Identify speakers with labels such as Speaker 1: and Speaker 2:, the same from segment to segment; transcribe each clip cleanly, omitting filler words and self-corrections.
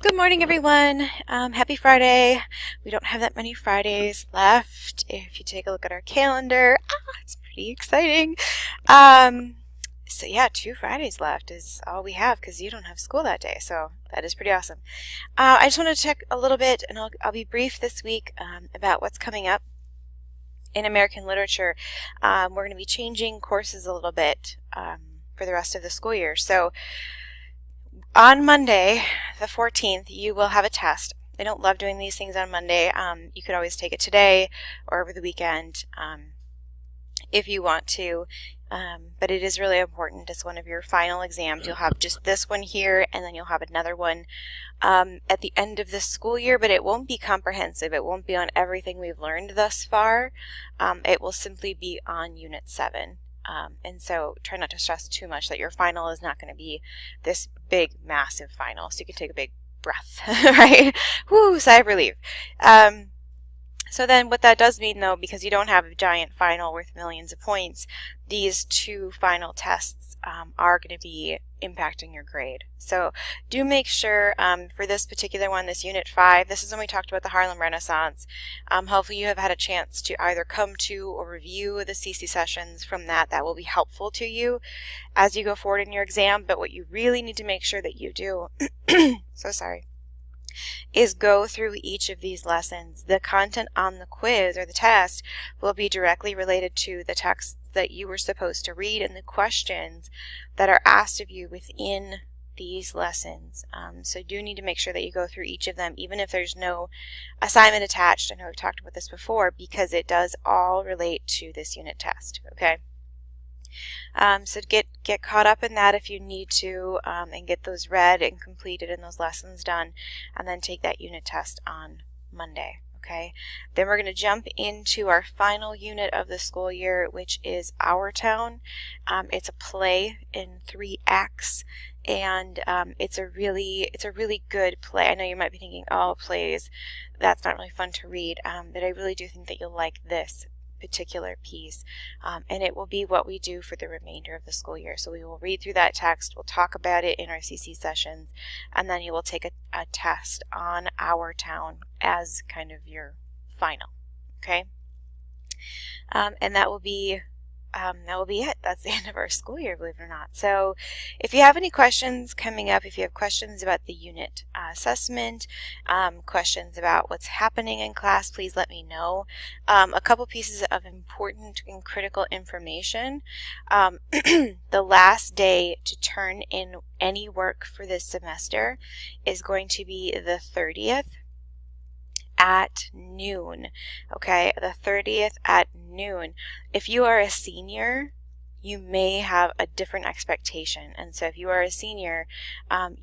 Speaker 1: Good morning, everyone. Happy Friday. We don't have that many Fridays left. If you take a look at our calendar, it's pretty exciting. So yeah, 2 Fridays left is all we have because you don't have school that day. So that is pretty awesome. I just want to check a little bit, and I'll be brief this week about what's coming up in American literature. We're going to be changing courses a little bit for the rest of the school year. So on Monday, the 14th, you will have a test. I don't love doing these things on Monday. You could always take it today or over the weekend if you want to, but it is really important. It's one of your final exams. You'll have just this one here, and then you'll have another one at the end of this school year, but it won't be comprehensive. It won't be on everything we've learned thus far. It will simply be on Unit 7. And so try not to stress too much that your final is not going to be this big, massive final. So you can take a big breath, right? Whoo, sigh of relief. So then what that does mean, though, because you don't have a giant final worth millions of points, these 2 final tests are going to be impacting your grade. So do make sure for this particular one, this Unit 5, this is when we talked about the Harlem Renaissance. Hopefully you have had a chance to either come to or review the CC sessions from that. That will be helpful to you as you go forward in your exam. But what you really need to make sure that you do, is go through each of these lessons. The content on the quiz or the test will be directly related to the texts that you were supposed to read and the questions that are asked of you within these lessons. So do need to make sure that you go through each of them, even if there's no assignment attached. I know we've talked about this before, because it does all relate to this unit test, okay? So get caught up in that if you need to, and get those read and completed and those lessons done, and then take that unit test on Monday. Okay. Then we're going to jump into our final unit of the school year, which is Our Town. It's a play in 3 acts, and it's a really good play. I know you might be thinking, oh, plays, that's not really fun to read, but I really do think that you'll like this particular piece, and it will be what we do for the remainder of the school year. So we will read through that text, we'll talk about it in our CC sessions, and then you will take a test on Our Town as kind of your final, okay? And that will be it. That's the end of our school year, believe it or not. So if you have any questions coming up, if you have questions about the unit assessment, questions about what's happening in class, please let me know. A couple pieces of important and critical information. The last day to turn in any work for this semester is going to be the 30th at noon. Okay, the 30th at noon. If you are a senior, you may have a different expectation, and so if you are a senior,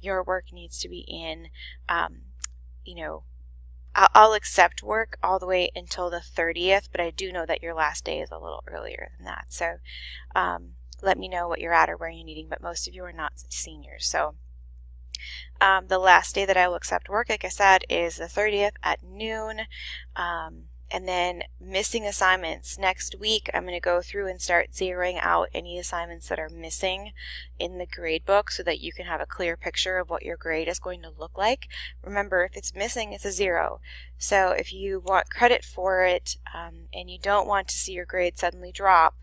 Speaker 1: your work needs to be in, I'll accept work all the way until the 30th, but I do know that your last day is a little earlier than that. So let me know what you're at or where you're needing, but most of you are not seniors. So the last day that I will accept work, like I said, is the 30th at noon. And then missing assignments. Next week, I'm going to go through and start zeroing out any assignments that are missing in the grade book so that you can have a clear picture of what your grade is going to look like. Remember, if it's missing, it's a 0. So if you want credit for it and you don't want to see your grade suddenly drop,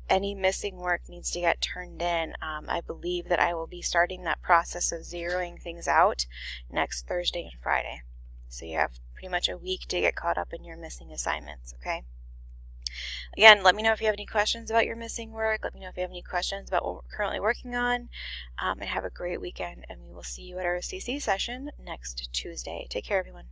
Speaker 1: any missing work needs to get turned in. I believe that I will be starting that process of zeroing things out next Thursday and Friday. So you have pretty much a week to get caught up in your missing assignments, okay? Again, let me know if you have any questions about your missing work. Let me know if you have any questions about what we're currently working on. And have a great weekend, and we will see you at our CC session next Tuesday. Take care, everyone.